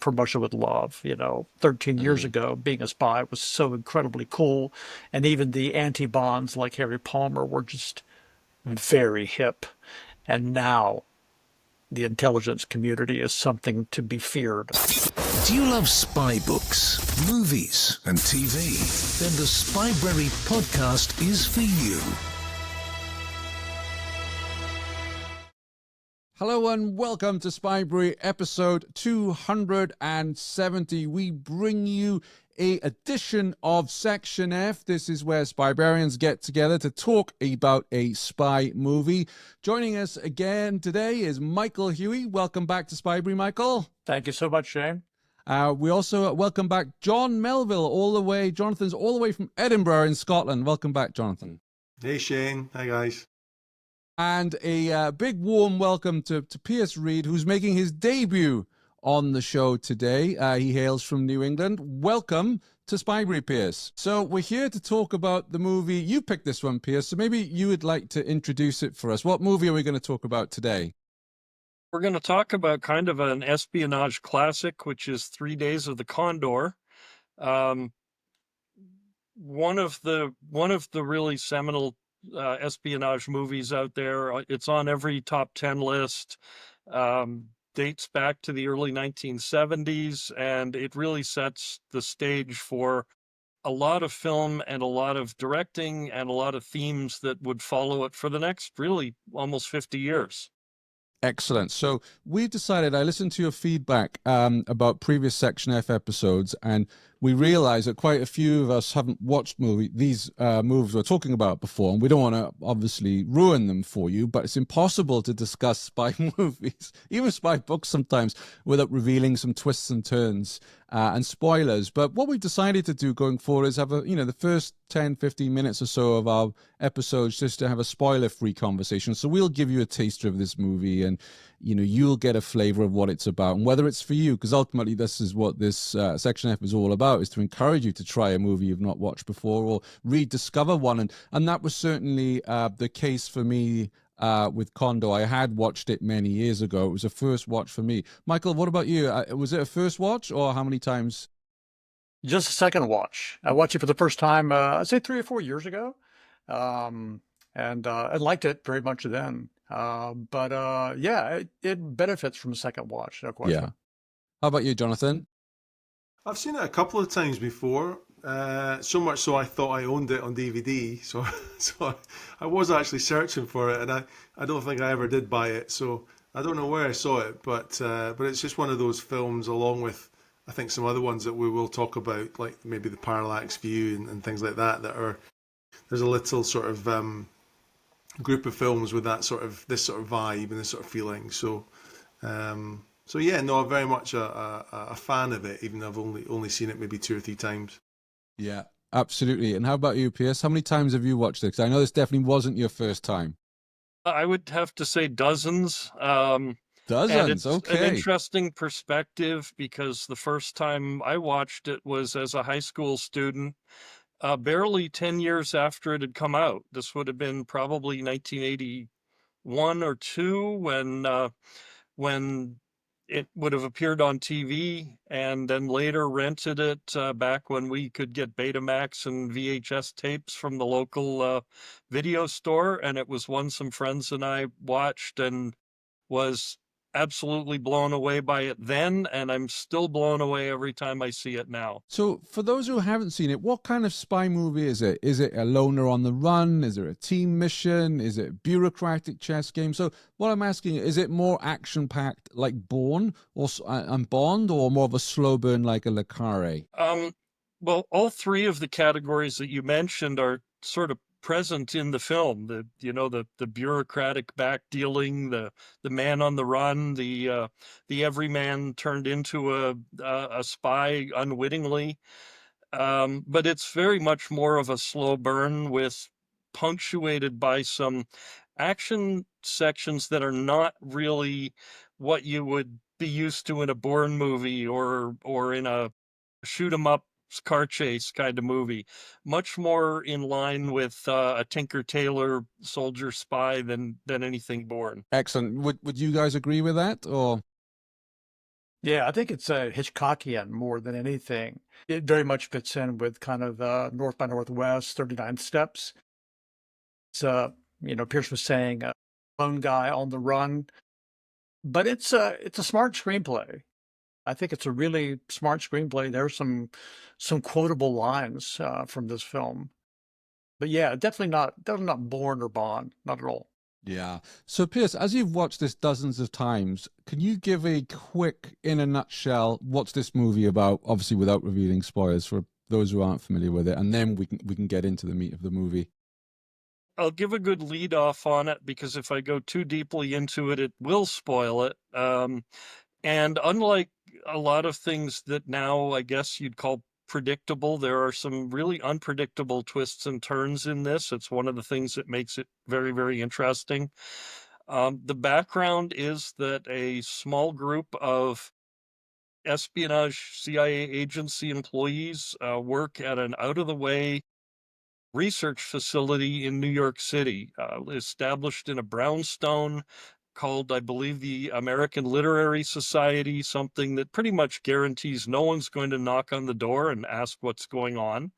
Promotion with Love. 13 years Mm. ago, being a spy was so incredibly cool. And even the anti-bonds like Harry Palmer were just very hip. And now the intelligence community is something to be feared. Do you love spy books, movies, and TV? Then the Spybrary podcast is for you. Hello and welcome to Spybrary episode 270. We bring you a edition of Section F. This is where Spybrarians get together to talk about a spy movie. Joining us again today is Michael Huey. Welcome back to Spybrary, Michael. Thank you so much, Shane. We also welcome back John Melville, Jonathan's all the way from Edinburgh in Scotland. Welcome back, Jonathan. Hey, Shane. Hi, guys. And a big warm welcome to Pierce Reed, who's making his debut on the show today. He hails from New England. Welcome to Spybrary, Pierce. So we're here to talk about the movie. You picked this one, Pierce, so maybe you would like to introduce it for us. What movie are we going to talk about today? We're going to talk about kind of an espionage classic, which is 3 Days of the Condor. One of the really seminal espionage movies out there. It's on every top 10 list. Dates back to the early 1970s, and it really sets the stage for a lot of film and a lot of directing and a lot of themes that would follow it for the next really almost 50 years. Excellent. So we decided, I listened to your feedback about previous Section F episodes, and we realized that quite a few of us haven't watched these movies we're talking about before, and we don't want to obviously ruin them for you, but it's impossible to discuss spy movies, even spy books sometimes, without revealing some twists and turns and spoilers. But what we've decided to do going forward is have the first 10, 15 minutes or so of our episodes just to have a spoiler-free conversation. So we'll give you a taster of this movie, and you'll get a flavor of what it's about and whether it's for you, because ultimately this is what this Section F is all about, is to encourage you to try a movie you've not watched before or rediscover one. And that was certainly the case for me with Condor. I had watched it many years ago. It was a first watch for me. Michael, what about you? Was it a first watch, or how many times? Just a second watch. I watched it for the first time, I'd say 3 or 4 years ago. And I liked it very much then. Yeah, it benefits from a second watch, no question. Yeah. How about you, Jonathan? I've seen it a couple of times before, so much so I thought I owned it on DVD. So I was actually searching for it, and I don't think I ever did buy it. So I don't know where I saw it, but it's just one of those films, along with I think some other ones that we will talk about, like maybe the Parallax View and things like that. There's a little sort of group of films with this sort of vibe and this sort of feeling. So yeah, no, I'm very much a fan of it, even though I've only seen it maybe 2 or 3 times. Yeah, absolutely. And how about you, Pierce? How many times have you watched it? Because I know this definitely wasn't your first time. I would have to say dozens. Dozens, and it's okay. an interesting perspective, because the first time I watched it was as a high school student, barely 10 years after it had come out. This would have been probably 1981 or 2 when it would have appeared on TV, and then later rented it back when we could get Betamax and VHS tapes from the local video store. And it was one some friends and I watched and was absolutely blown away by it then, and I'm still blown away every time I see it now. So for those who haven't seen it, what kind of spy movie is it? Is it a loner on the run? Is there a team mission? Is it a bureaucratic chess game? So what I'm asking, is it more action-packed like Bourne and Bond, or more of a slow burn like a Le Carré? Well, all 3 of the categories that you mentioned are sort of present in the film. The bureaucratic back dealing, the man on the run, the everyman turned into a spy unwittingly. But it's very much more of a slow burn, with punctuated by some action sections that are not really what you would be used to in a Bourne movie or in a shoot 'em up car chase kind of movie. Much more in line with a Tinker Tailor soldier spy than anything Bourne. Excellent. Would you guys agree with that, or? Yeah, I think it's Hitchcockian more than anything. It very much fits in with kind of North by Northwest, 39 Steps. It's, Pierce was saying, lone guy on the run, but it's a smart screenplay. I think it's a really smart screenplay. There's some quotable lines from this film. But yeah, definitely not Bourne or Bond, not at all. Yeah. So, Pierce, as you've watched this dozens of times, can you give a quick, in a nutshell, what's this movie about? Obviously, without revealing spoilers for those who aren't familiar with it, and then we can get into the meat of the movie. I'll give a good lead off on it because if I go too deeply into it, it will spoil it. And unlike a lot of things that now I guess you'd call predictable, there are some really unpredictable twists and turns in this. It's one of the things that makes it very, very interesting. The background is that a small group of espionage CIA agency employees work at an out-of-the-way research facility in New York City, established in a brownstone called, I believe, the American Literary Society, something that pretty much guarantees no one's going to knock on the door and ask what's going on.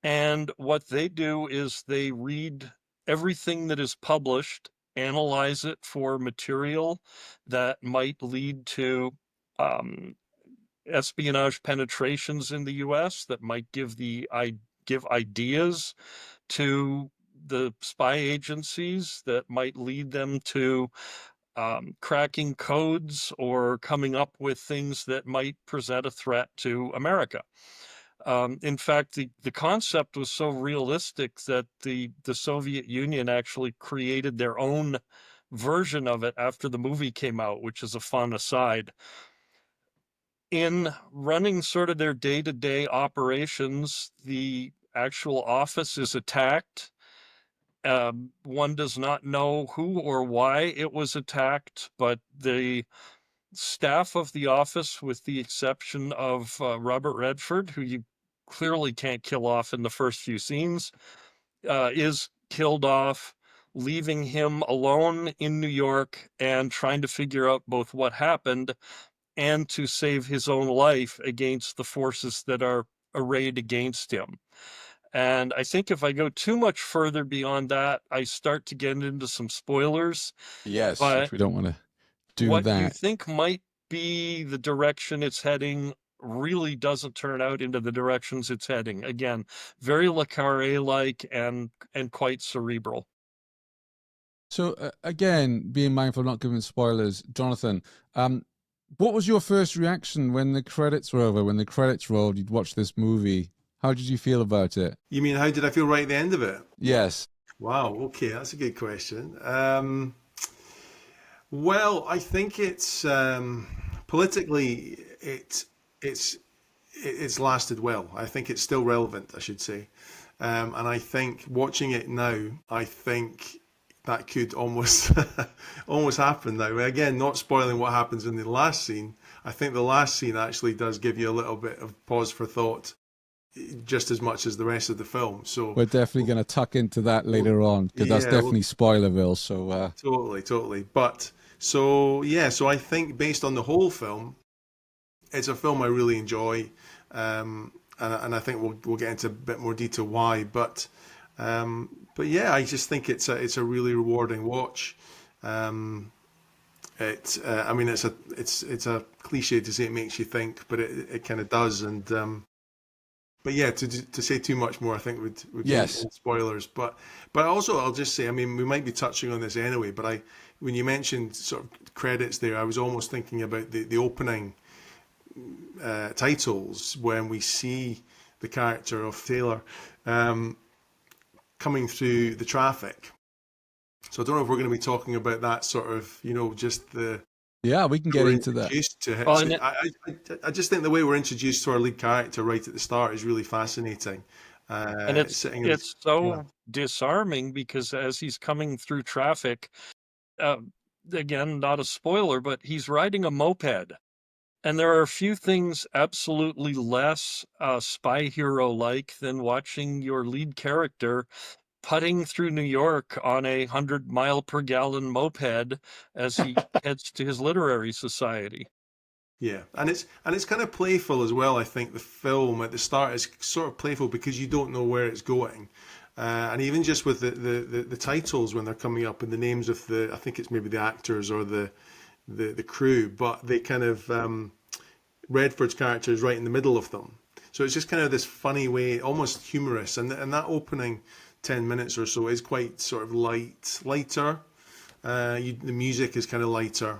And what they do is they read everything that is published, analyze it for material that might lead to um, espionage penetrations in the US, that might give ideas to the spy agencies, that might lead them to cracking codes or coming up with things that might present a threat to America. In fact, the concept was so realistic that the Soviet Union actually created their own version of it after the movie came out, which is a fun aside. In running sort of their day-to-day operations, the actual office is attacked. One does not know who or why it was attacked, but the staff of the office, with the exception of Robert Redford, who you clearly can't kill off in the first few scenes, is killed off, leaving him alone in New York and trying to figure out both what happened and to save his own life against the forces that are arrayed against him. And I think if I go too much further beyond that, I start to get into some spoilers. Yes, which But we don't want to do what you that. think might be the direction it's heading really doesn't turn out into the directions it's heading. Again, very Le Carré-like and quite cerebral. So again, being mindful of not giving spoilers, Jonathan, what was your first reaction when the credits were over, when the credits rolled, you'd watched this movie? How did you feel about it? You mean how did I feel right at the end of it? Yes. Wow, okay, that's a good question. Well, I think it's politically it's lasted well. I think it's still relevant, I should say. And I think watching it now, I think that could almost almost happen now. Again, not spoiling what happens in the last scene. I think the last scene actually does give you a little bit of pause for thought, just as much as the rest of the film. So We're definitely going to tuck into that later on, because that's yeah, definitely Spoilerville. So totally. But so yeah, so I think based on the whole film, it's a film I really enjoy, and I think we'll get into a bit more detail why. But yeah, I just think it's a really rewarding watch. I mean, it's a cliche to say it makes you think, but it kind of does. And but yeah, to say too much more, I think would be yes, spoilers. But also, I'll just say, I mean, we might be touching on this anyway. But when you mentioned sort of credits there, I was almost thinking about the opening titles when we see the character of Taylor coming through the traffic. So I don't know if we're going to be talking about that sort of, just the yeah, we can get into that. I just think the way we're introduced to our lead character right at the start is really fascinating. And it's so disarming because as he's coming through traffic, again, not a spoiler, but he's riding a moped. And there are a few things absolutely less spy hero-like than watching your lead character putting through New York on a 100-mile-per-gallon moped as he heads to his literary society. Yeah, and it's kind of playful as well. I think the film at the start is sort of playful because you don't know where it's going, and even just with the titles when they're coming up and the names of I think it's maybe the actors or the crew, but they kind of Redford's character is right in the middle of them, so it's just kind of this funny way, almost humorous, and that opening 10 minutes or so is quite sort of lighter. The music is kind of lighter.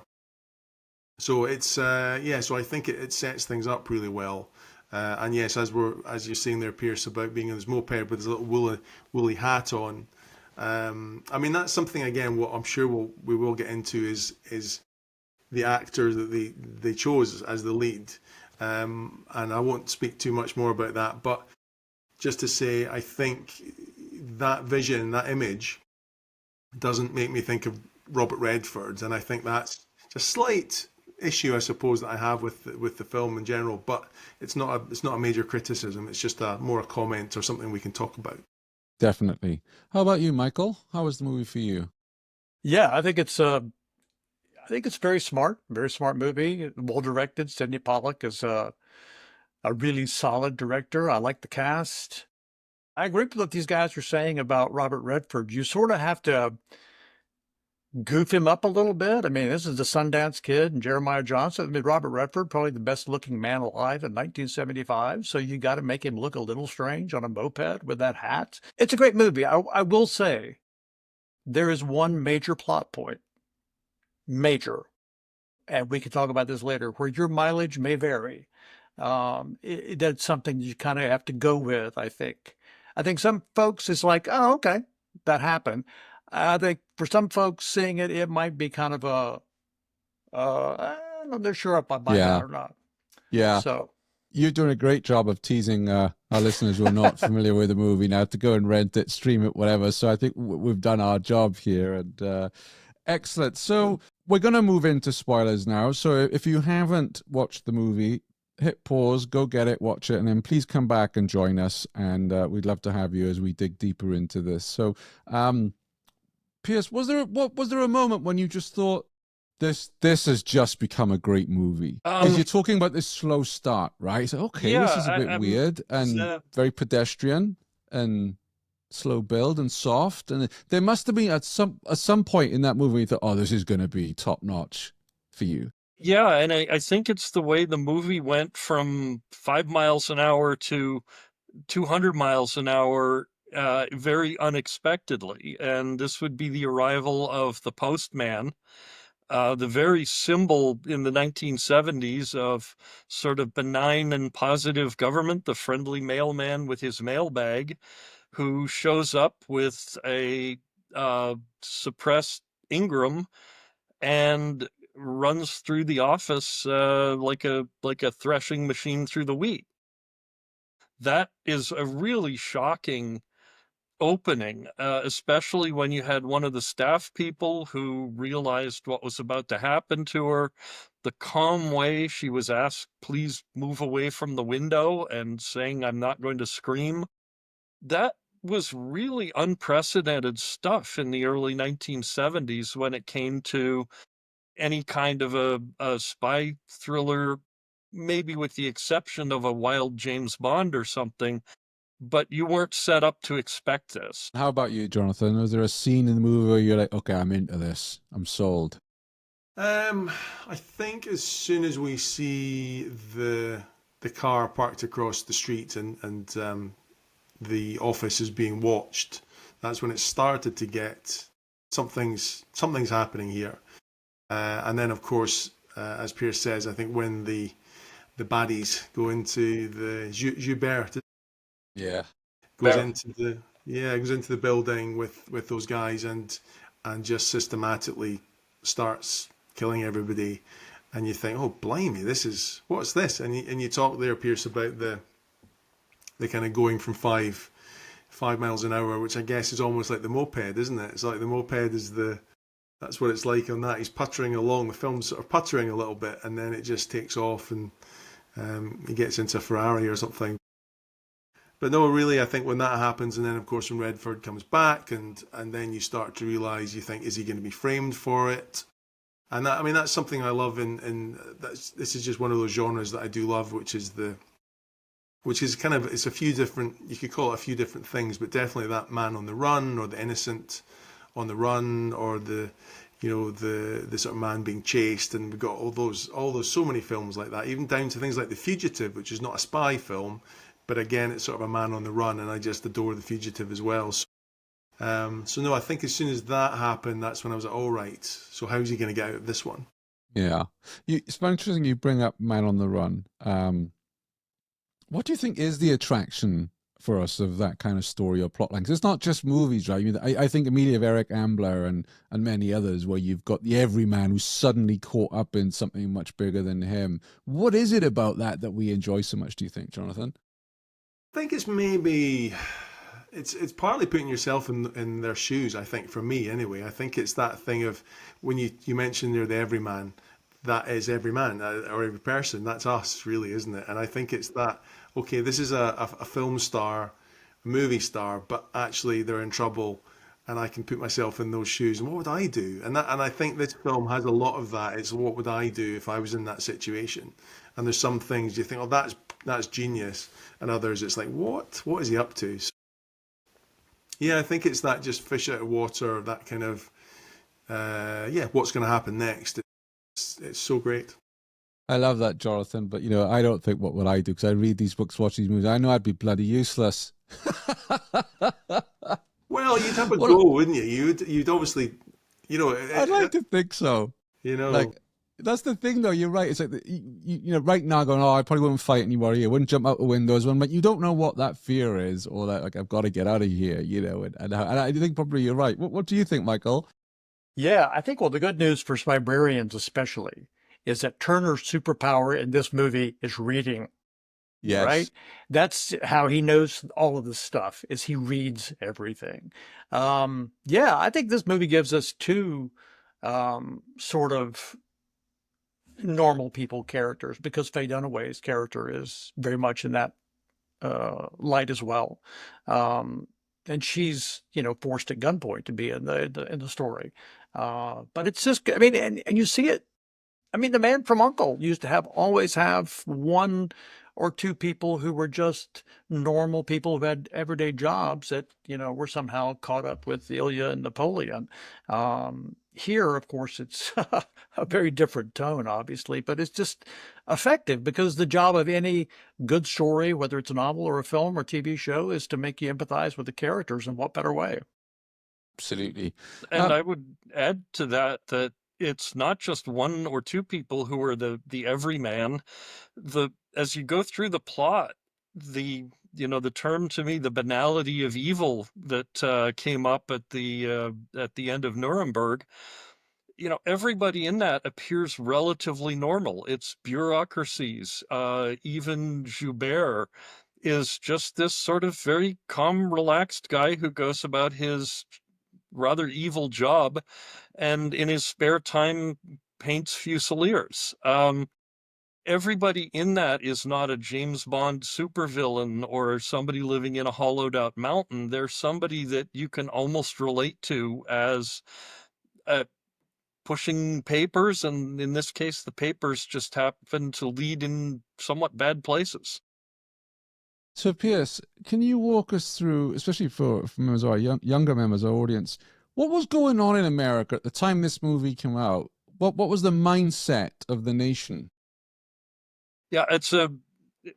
So it's yeah. So I think it sets things up really well. And yes, as you're saying there, Pierce, about being on his moped with his little woolly hat on. I mean, that's something again. What I'm sure we will get into is the actor that they chose as the lead. And I won't speak too much more about that. But just to say, I think that vision, that image, doesn't make me think of Robert Redford, and I think that's a slight issue, I suppose, that I have with the film in general. But it's not a major criticism. It's just more a comment or something we can talk about. Definitely. How about you, Michael? How was the movie for you? Yeah, I think it's very smart movie. Well directed. Sydney Pollack is a really solid director. I like the cast. I agree with what these guys are saying about Robert Redford. You sort of have to goof him up a little bit. I mean, this is the Sundance Kid and Jeremiah Johnson. I mean, Robert Redford, probably the best looking man alive in 1975. So you got to make him look a little strange on a moped with that hat. It's a great movie. I will say there is one major plot point, major, and we can talk about this later, where your mileage may vary. That's something you kind of have to go with, I think. I think some folks it's like, oh, okay, that happened. I think for some folks seeing it, it might be kind of I'm not sure if I buy Yeah, that or not. yeah. So, You're doing a great job of teasing our listeners who are not familiar with the movie now to go and rent it, stream it, whatever. So I think we've done our job here, and excellent. So we're going to move into spoilers now. So if you haven't watched the movie, hit pause, go get it, watch it, and then please come back and join us. And we'd love to have you as we dig deeper into this. So, Pierce, was there a moment when you just thought this has just become a great movie? Because you're talking about this slow start, right? So, okay, Yeah, this is a bit weird and very pedestrian and slow build and soft. And there must have been at some point in that movie you thought, oh, this is going to be top notch for you. yeah, and I think it's the way the movie went from 5 miles an hour to 200 miles an hour very unexpectedly. And this would be the arrival of the postman, the very symbol in the 1970s of sort of benign and positive government, the friendly mailman with his mailbag, who shows up with a suppressed Ingram and runs through the office like a threshing machine through the wheat. That is a really shocking opening, especially when you had one of the staff people who realized what was about to happen to her. The calm way she was asked, please move away from the window, and saying, I'm not going to scream. That was really unprecedented stuff in the early 1970s when it came to any kind of a spy thriller, maybe with the exception of a wild James Bond or something, but you weren't set up to expect this. How about you, Jonathan? Was there a scene in the movie where you're like, okay, I'm into this, I'm sold? I think as soon as we see the car parked across the street and the office is being watched, that's when it started to get something's happening here. And then, of course, as Pierce says, I think when the baddies go into the Joubert Yeah. goes into the building with those guys and just systematically starts killing everybody, and you think, oh blimey, what's this? And you talk there, Pierce, about the kind of going from 5 miles an hour, which I guess is almost like the moped, isn't it? It's like the moped is that's what it's like on that. He's puttering along. The film's sort of puttering a little bit, and then it just takes off, and he gets into a Ferrari or something. But no, really, I think when that happens, and then of course when Redford comes back, and then you start to realise, you think, is he going to be framed for it? And that, I mean, that's something I love this is just one of those genres that I do love, which is kind of, it's a few different, you could call it a few different things, but definitely that man on the run, or the innocent on the run, or the sort of man being chased. And we've got all those so many films like that, even down to things like The Fugitive, which is not a spy film, but again, it's sort of a man on the run, and I just adore The Fugitive as well. So no, I think as soon as that happened, that's when I was like, all right, so how's he going to get out of this one? Yeah. It's very interesting you bring up Man on the Run. What do you think is the attraction for us of that kind of story or plot line? 'Cause it's not just movies, right? I mean, I think immediately of Eric Ambler and many others, where you've got the everyman who's suddenly caught up in something much bigger than him. What is it about that we enjoy so much, do you think, Jonathan? I think it's maybe it's partly putting yourself in their shoes. I think, for me anyway, I think it's that thing of, when you mentioned they're the everyman, that is every man, or every person. That's us, really, isn't it? And I think it's that, okay, this is a film star, a movie star, but actually they're in trouble, and I can put myself in those shoes. And what would I do? And I think this film has a lot of that. It's, what would I do if I was in that situation? And there's some things you think, oh, that's genius, and others it's like, what is he up to? So, yeah, I think it's that, just fish out of water, that kind of what's going to happen next. It's so great. I love that, Jonathan. But, I don't think what would I do, because I read these books, watch these movies. I know I'd be bloody useless. Well, you'd have a go, wouldn't you? You'd obviously, I'd like to think so. Like, that's the thing, though. You're right. It's like, right now going, oh, I probably wouldn't fight anymore here. I wouldn't jump out the windows. But you don't know what that fear is, or that, like, I've got to get out of here, and I think probably you're right. What do you think, Michael? Yeah, I think, well, the good news for Spybrarians especially is that Turner's superpower in this movie is reading. Yes. Right? That's how he knows all of this stuff, is he reads everything. I think this movie gives us two sort of normal people characters, because Faye Dunaway's character is very much in that light as well. And she's, forced at gunpoint to be in the story. But it's just, I mean, and you see it. I mean, the man from U.N.C.L.E. used to always have one or two people who were just normal people who had everyday jobs that, were somehow caught up with Ilya and Napoleon. Here, of course, it's a very different tone, obviously, but it's just effective, because the job of any good story, whether it's a novel or a film or TV show, is to make you empathize with the characters. And what better way? Absolutely. And I would add to that it's not just one or two people who are the everyman. As you go through the plot, the term, to me, the banality of evil that came up at the end of Nuremberg, everybody in that appears relatively normal. It's bureaucracies. Even Joubert is just this sort of very calm, relaxed guy who goes about his rather evil job, and in his spare time paints fusiliers. Everybody in that is not a James Bond supervillain or somebody living in a hollowed out mountain. They're somebody that you can almost relate to as pushing papers, and in this case, the papers just happen to lead in somewhat bad places. So, Pierce, can you walk us through, especially for members of our younger members of our audience, what was going on in America at the time this movie came out? What was the mindset of the nation? Yeah,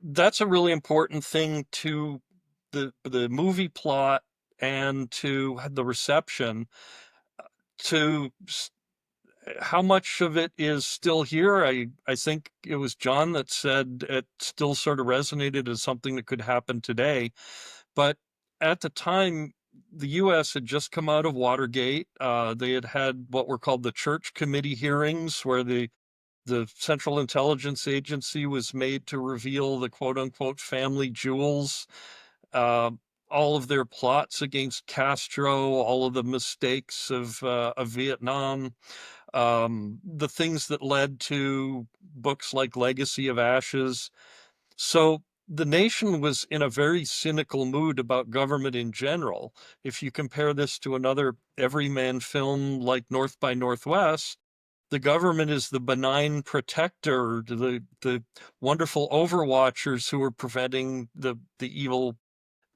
that's a really important thing to the movie plot and to the reception. To how much of it is still here? I think it was John that said it still sort of resonated as something that could happen today. But at the time, the U.S. had just come out of Watergate. They had what were called the Church Committee hearings, where the Central Intelligence Agency was made to reveal the quote-unquote family jewels, all of their plots against Castro, all of the mistakes of Vietnam, the things that led to books like Legacy of Ashes. So the nation was in a very cynical mood about government in general. If you compare this to another everyman film like North by Northwest, the government is the benign protector, the wonderful overwatchers who are preventing the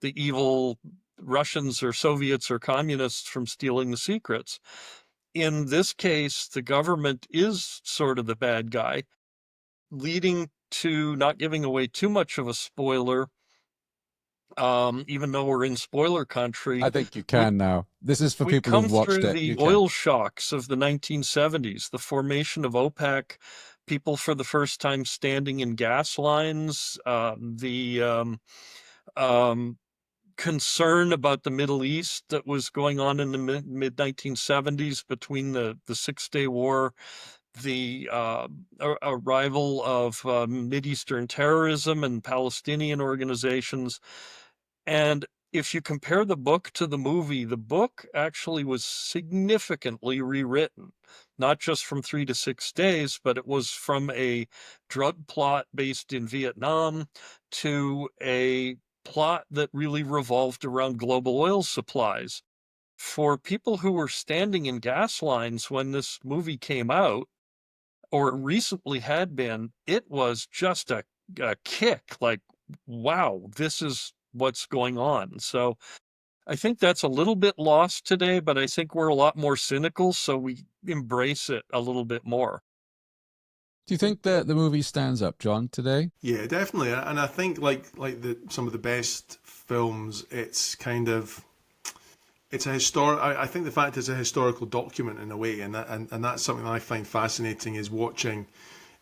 evil Russians or Soviets or communists from stealing the secrets. In this case, the government is sort of the bad guy, leading to, not giving away too much of a spoiler, even though we're in spoiler country. I think you we, can now. This is for we people come who've watched through it. the You can. oil shocks of the 1970s, the formation of OPEC, people for the first time standing in gas lines, the concern about the Middle East that was going on in the mid 1970s between the Six-Day War, the arrival of Mideastern terrorism and Palestinian organizations. And if you compare the book to the movie, the book actually was significantly rewritten, not just from 3 to 6 Days, but it was from a drug plot based in Vietnam to a plot that really revolved around global oil supplies. For people who were standing in gas lines when this movie came out, or recently had been, it was just a kick, like, wow, this is what's going on. So I think that's a little bit lost today, but I think we're a lot more cynical, so we embrace it a little bit more. Do you think that the movie stands up, John, today? Yeah, definitely. And I think some of the best films, it's kind of, it's a historic. I think the fact it's a historical document in a way, and that's something that I find fascinating is watching,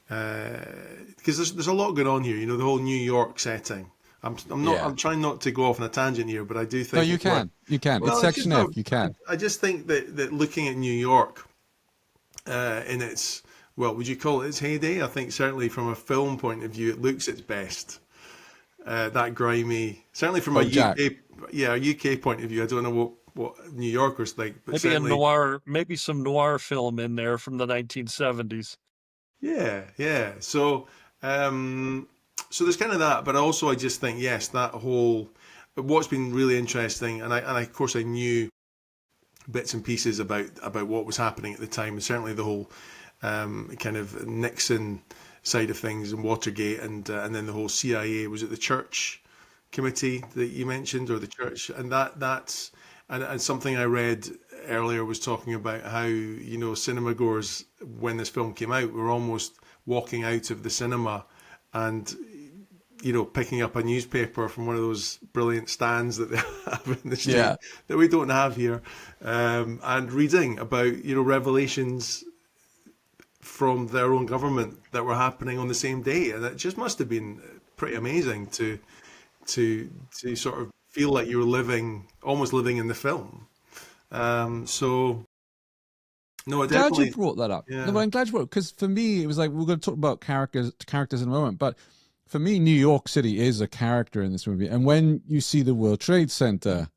because there's a lot going on here. You know, the whole New York setting. I'm trying not to go off on a tangent here, but I do think. No, you can. You can. Well, it's Section F. You can. I just think that looking at New York, in its, well, would you call it its heyday? I think certainly from a film point of view, it looks its best. That grimy, certainly from a UK point of view. I don't know what New Yorkers think, but maybe some noir film in there from the 1970s. Yeah. So, so there's kind of that, but also I just think, yes, that whole, what's been really interesting, and of course I knew bits and pieces about what was happening at the time, and certainly the whole kind of Nixon side of things and Watergate, and then the whole CIA, was it the church committee that you mentioned, or the church, and that's and something I read earlier was talking about how, you know, cinema goers, when this film came out, were almost walking out of the cinema and, you know, picking up a newspaper from one of those brilliant stands that they have in the street that we don't have here, and reading about, you know, revelations from their own government that were happening on the same day. And it just must have been pretty amazing to sort of feel like you were almost living in the film. So no, I definitely. Glad you brought that up. Yeah. No, but I'm glad you brought it, because for me, it was like, we're going to talk about characters in a moment, but for me, New York City is a character in this movie. And when you see the World Trade Center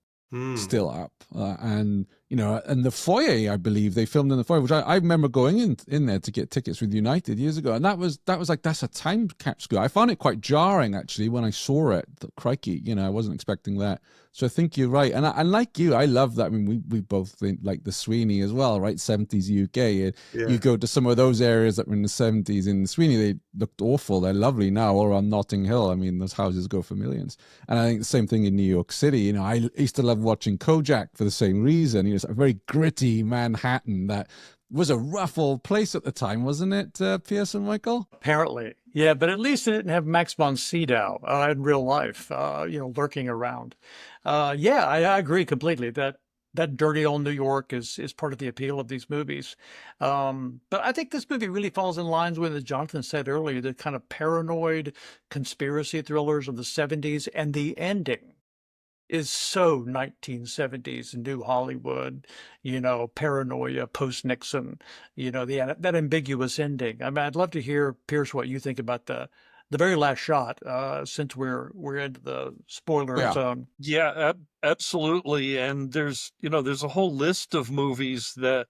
still up, and, you know, and the foyer, I believe they filmed in the foyer, which I remember going in there to get tickets with United years ago. And that was like, that's a time capsule. I found it quite jarring, actually, when I saw it. Crikey, you know, I wasn't expecting that. So I think you're right. And like you, I love that. I mean, we both think like the Sweeney as well, right? 70s UK. You go to some of those areas that were in the 70s in Sweeney, they looked awful. They're lovely now, or on Notting Hill. I mean, those houses go for millions. And I think the same thing in New York City. You know, I used to love watching Kojak for the same reason. You know, it's a very gritty Manhattan that was a rough old place at the time, wasn't it, Pierce and Michael? Apparently. Yeah, but at least it didn't have Max von Sydow in real life, you know, lurking around. Yeah, I agree completely that dirty old New York is part of the appeal of these movies. But I think this movie really falls in lines with, as Jonathan said earlier, the kind of paranoid conspiracy thrillers of the 70s, and the ending is so 1970s New Hollywood, you know, paranoia, post-Nixon, you know, that ambiguous ending. I mean, I'd love to hear, Pierce, what you think about the very last shot, since we're into the spoiler zone. Yeah, absolutely. And there's a whole list of movies that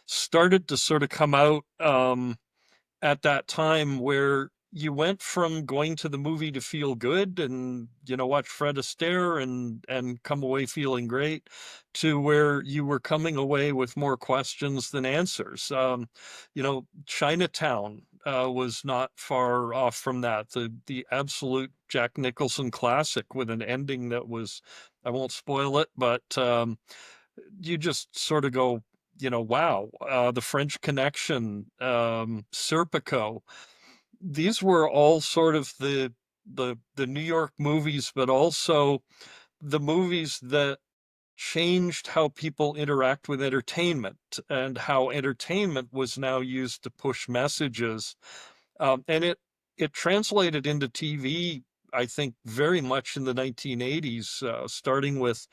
started to sort of come out at that time where you went from going to the movie to feel good and, watch Fred Astaire and come away feeling great, to where you were coming away with more questions than answers. Chinatown was not far off from that. The absolute Jack Nicholson classic with an ending that was, I won't spoil it, but you just sort of go, wow, The French Connection, Serpico. These were all sort of the New York movies, but also the movies that changed how people interact with entertainment and how entertainment was now used to push messages. And it translated into TV, I think, very much in the 1980s, starting with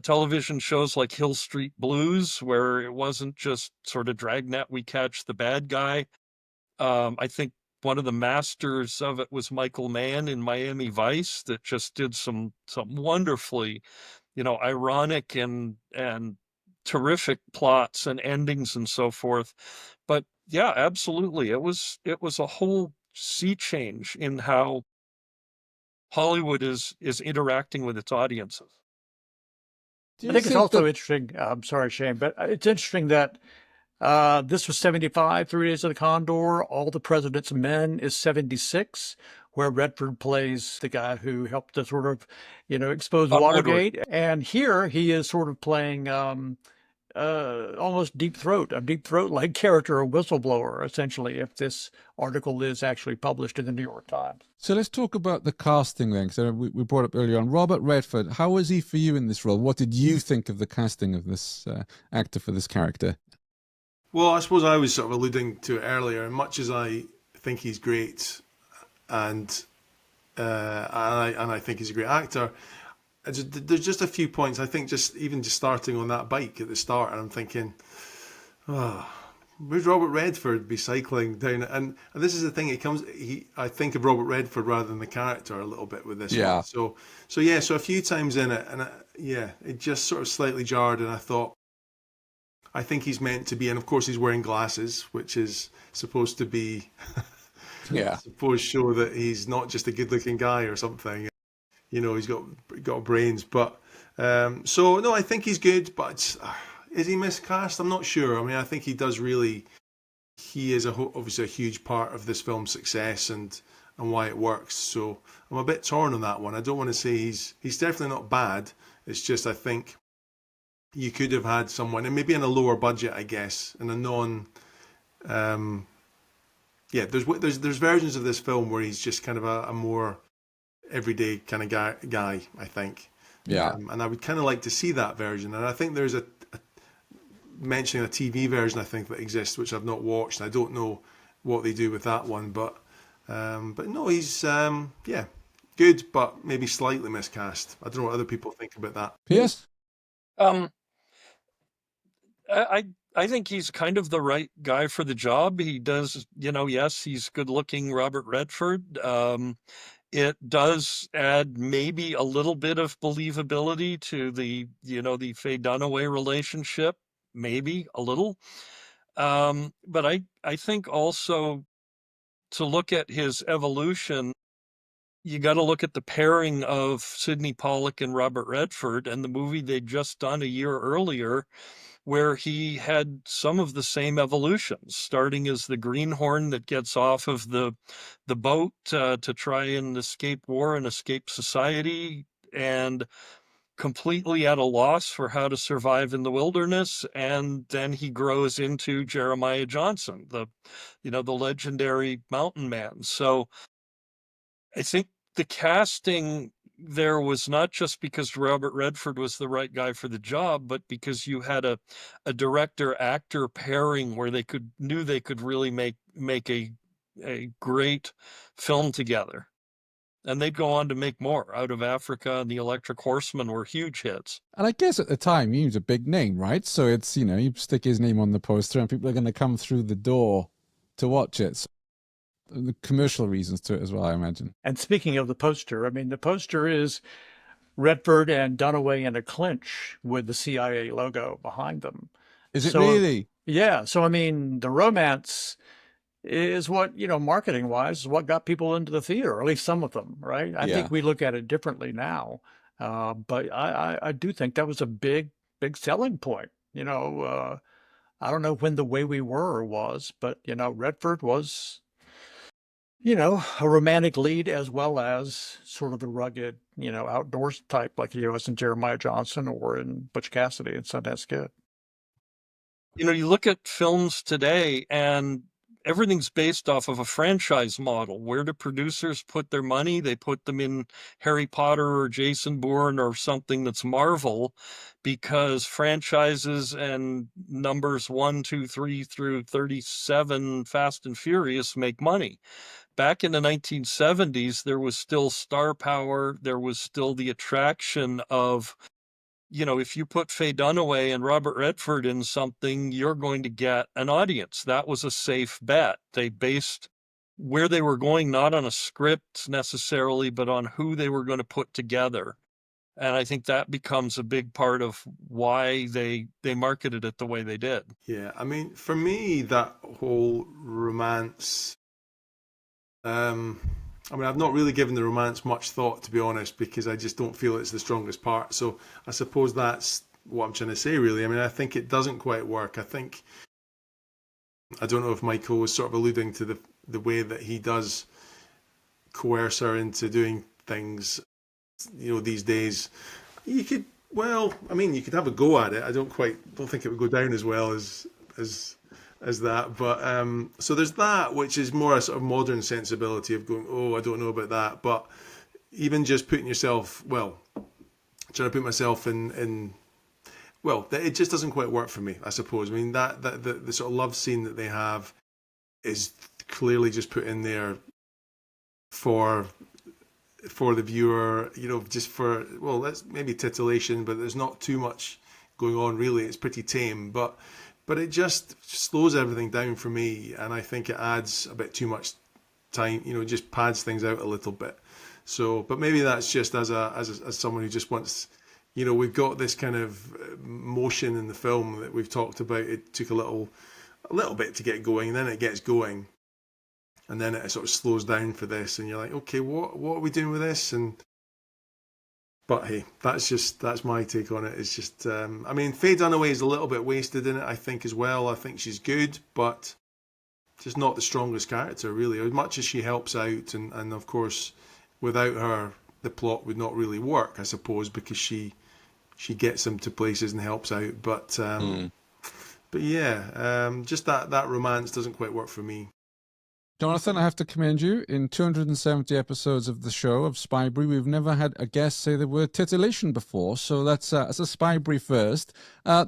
television shows like Hill Street Blues, where it wasn't just sort of Dragnet, we catch the bad guy. I think one of the masters of it was Michael Mann in Miami Vice, that just did some wonderfully, ironic and terrific plots and endings and so forth. But yeah, absolutely, it was a whole sea change in how Hollywood is interacting with its audiences. Do I you think it's think also that interesting. I'm sorry, Shane, but it's interesting that this was 75, 3 Days of the Condor. All the President's Men is 76, where Redford plays the guy who helped to sort of, expose Woodward. Watergate. And here he is sort of playing almost a deep throat like character, a whistleblower, essentially, if this article is actually published in the New York Times. So let's talk about the casting then, because we brought up earlier on Robert Redford. How was he for you in this role? What did you think of the casting of this actor for this character? Well, I suppose I was sort of alluding to it earlier. And much as I think he's great, and I think he's a great actor, there's just a few points. I think just starting on that bike at the start, and I'm thinking, oh, would Robert Redford be cycling down? And this is the thing. I think of Robert Redford rather than the character a little bit with this Yeah. one. So a few times in it, and it just sort of slightly jarred, and I thought, I think he's meant to be, and of course he's wearing glasses, which is supposed to be, Yeah. supposed to show that he's not just a good-looking guy or something. He's got brains. But so no, I think he's good. But is he miscast? I'm not sure. I mean, I think he does really. He is obviously a huge part of this film's success and why it works. So I'm a bit torn on that one. I don't want to say he's definitely not bad. It's just I think you could have had someone, and maybe in a lower budget, I guess, in a non. There's versions of this film where he's just kind of a more everyday kind of guy, I think. Yeah. And I would kind of like to see that version. And I think there's a mentioning a TV version, I think, that exists, which I've not watched. I don't know what they do with that one, but no, he's good, but maybe slightly miscast. I don't know what other people think about that. Pierce? Um, I think he's kind of the right guy for the job. He does, yes, he's good looking, Robert Redford. It does add maybe a little bit of believability to the Faye Dunaway relationship, maybe a little. But I think also, to look at his evolution, you got to look at the pairing of Sydney Pollack and Robert Redford and the movie they'd just done a year earlier, where he had some of the same evolutions, starting as the greenhorn that gets off of the boat to try and escape war and escape society, and completely at a loss for how to survive in the wilderness. And then he grows into Jeremiah Johnson, the legendary mountain man. So I think the casting there was not just because Robert Redford was the right guy for the job, but because you had a director-actor pairing where they knew they could really make a great film together. And they'd go on to make more. Out of Africa and The Electric Horseman were huge hits. And I guess at the time he was a big name, right? So it's, you stick his name on the poster and people are going to come through the door to watch it. So the commercial reasons to it as well, I imagine. And speaking of the poster, I mean, the poster is Redford and Dunaway in a clinch with the CIA logo behind them. Is it So, really? Yeah. So, I mean, the romance is what, marketing wise, is what got people into the theater, or at least some of them, right? I Yeah. think we look at it differently now. But I do think that was a big, big selling point. I don't know when The Way We Were was, but, Redford was, a romantic lead as well as sort of the rugged, outdoors type like he was in Jeremiah Johnson or in Butch Cassidy and Sundance Kid. You look at films today and everything's based off of a franchise model. Where do producers put their money? They put them in Harry Potter or Jason Bourne or something that's Marvel, because franchises and numbers 1, 2, 3 through 37 Fast and Furious make money. Back in the 1970s, there was still star power. There was still the attraction of, if you put Faye Dunaway and Robert Redford in something, you're going to get an audience. That was a safe bet. They based where they were going not on a script necessarily, but on who they were going to put together. And I think that becomes a big part of why they marketed it the way they did. Yeah, I mean, for me, that whole romance, I've not really given the romance much thought, to be honest, because I just don't feel it's the strongest part. So I suppose that's what I'm trying to say, really. I mean, I think it doesn't quite work. I don't know if Michael was sort of alluding to the way that he does coerce her into doing things, these days. You could have a go at it. I don't think it would go down as well as that. But so there's that, which is more a sort of modern sensibility of going, oh, I don't know about that. But even just trying to put myself in it just doesn't quite work for me, I suppose. I mean, that the sort of love scene that they have is clearly just put in there for the viewer, just for, that's maybe titillation, but there's not too much going on really. It's pretty tame, but it just slows everything down for me, and I think it adds a bit too much time, just pads things out a little bit. So, but maybe that's just as someone who just wants, we've got this kind of motion in the film that we've talked about. It took a little bit to get going, and then it gets going, and then it sort of slows down for this, and you're like, okay, what are we doing with this? But hey, that's my take on it. It's just, Faye Dunaway is a little bit wasted in it, I think, as well. I think she's good, but just not the strongest character, really. As much as she helps out, and of course, without her, the plot would not really work, I suppose, because she gets them to places and helps out. But yeah, just that romance doesn't quite work for me. Jonathan, I have to commend you. In 270 episodes of the show of Spybrary, we've never had a guest say the word titillation before, so that's a Spybrary first.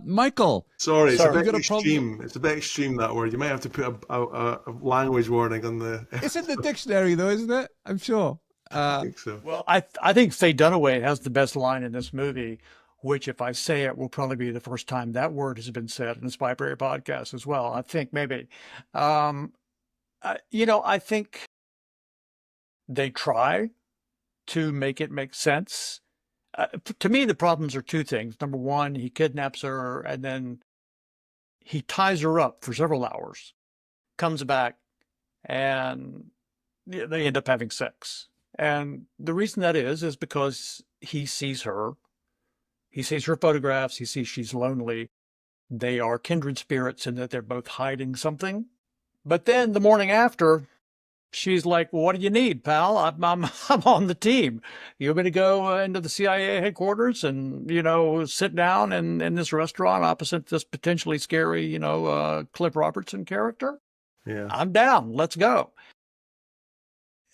Michael. Sorry, it's a bit extreme. It's a bit extreme, that word. You might have to put a language warning on the... It's in the dictionary, though, isn't it? I'm sure. I think so. Well, I think Faye Dunaway has the best line in this movie, which, if I say it, will probably be the first time that word has been said in the Spybrary podcast as well. I think maybe. I think they try to make it make sense. To me, the problems are two things. Number one, he kidnaps her and then he ties her up for several hours, comes back, and they end up having sex. And the reason that is because he sees her photographs, he sees she's lonely. They are kindred spirits in that they're both hiding something. But then the morning after, she's like, well, what do you need, pal? I'm on the team. You want me to go into the CIA headquarters and, sit down in this restaurant opposite this potentially scary, Cliff Robertson character? Yeah. I'm down. Let's go.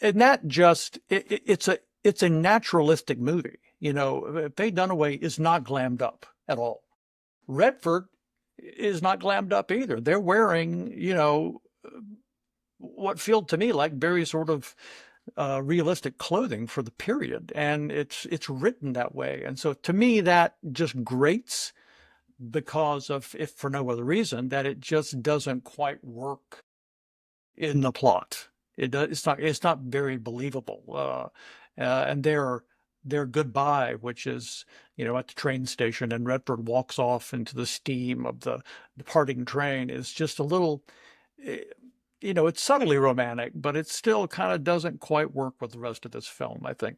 And that just, it's a naturalistic movie. Faye Dunaway is not glammed up at all. Redford is not glammed up either. They're wearing, what feel to me like very sort of realistic clothing for the period, and it's written that way. And so to me, that just grates because of, if for no other reason, that it just doesn't quite work in the plot. It's not very believable. And their goodbye, which is, at the train station, and Redford walks off into the steam of the departing train, is just a little, it's subtly romantic, but it still kind of doesn't quite work with the rest of this film, I think.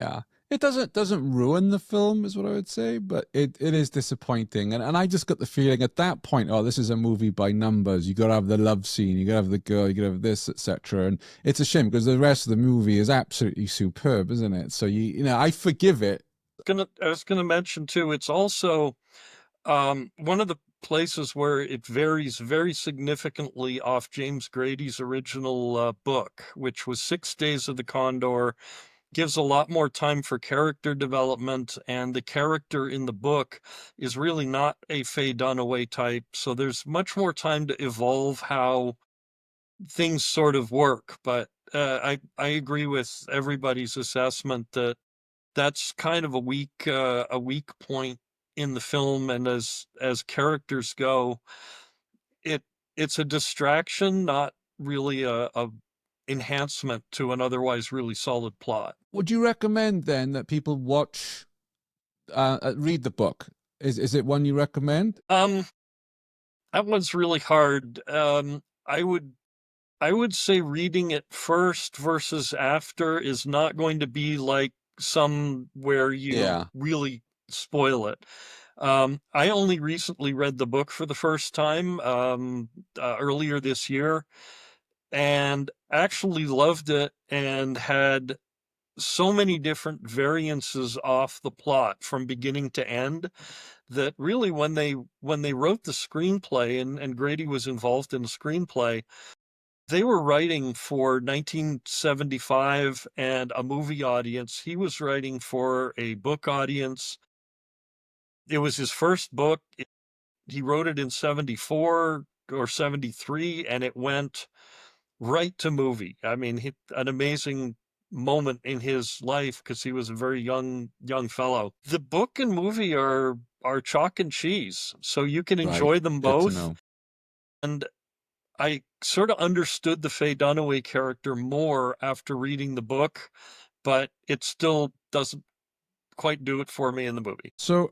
Yeah. It doesn't ruin the film, is what I would say, but it is disappointing. And I just got the feeling at that point, oh, this is a movie by numbers. You got to have the love scene, you got to have the girl, you got to have this, etc. And it's a shame because the rest of the movie is absolutely superb, isn't it? So I forgive it. I was gonna mention too, it's also one of the places where it varies very significantly off James Grady's original book, which was 6 Days of the Condor. Gives a lot more time for character development, and the character in the book is really not a Faye Dunaway type, so there's much more time to evolve how things sort of work. But I agree with everybody's assessment that that's kind of a weak point in the film, and as characters go, it it's a distraction, not really a enhancement to an otherwise really solid plot. Would you recommend then that people read the book? Is it one you recommend? That one's really hard. I would say reading it first versus after is not going to be like some where you Yeah. really spoil it. I only recently read the book for the first time earlier this year, and actually loved it, and had so many different variances off the plot from beginning to end that really when they wrote the screenplay, and Grady was involved in the screenplay, they were writing for 1975 and a movie audience. He was writing for a book audience. It was his first book. He wrote it in 74 or 73, and it went right to movie. I mean, an amazing moment in his life because he was a very young fellow. The book and movie are chalk and cheese, so you can enjoy Right. them Good to both. know. And I sort of understood the Faye Dunaway character more after reading the book, but it still doesn't quite do it for me in the movie. So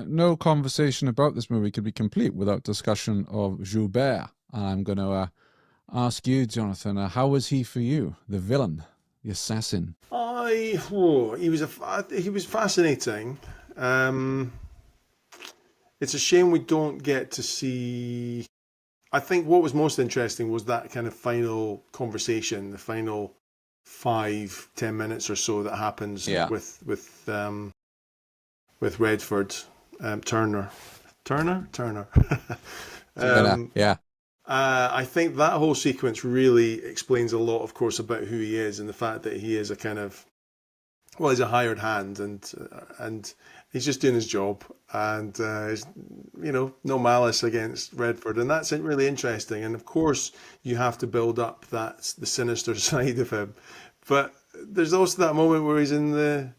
no conversation about this movie could be complete without discussion of Joubert. I'm going to ask you, Jonathan, how was he for you, the villain, the assassin? He was fascinating. It's a shame we don't get to see. I think what was most interesting was that kind of final conversation, the final 5-10 minutes or so that happens with Redford, Turner. Yeah. I think that whole sequence really explains a lot, of course, about who he is and the fact that he is a kind of, well, he's a hired hand, and he's just doing his job, and no malice against Redford, and that's really interesting. And of course, you have to build up the sinister side of him, but there's also that moment where he's in the.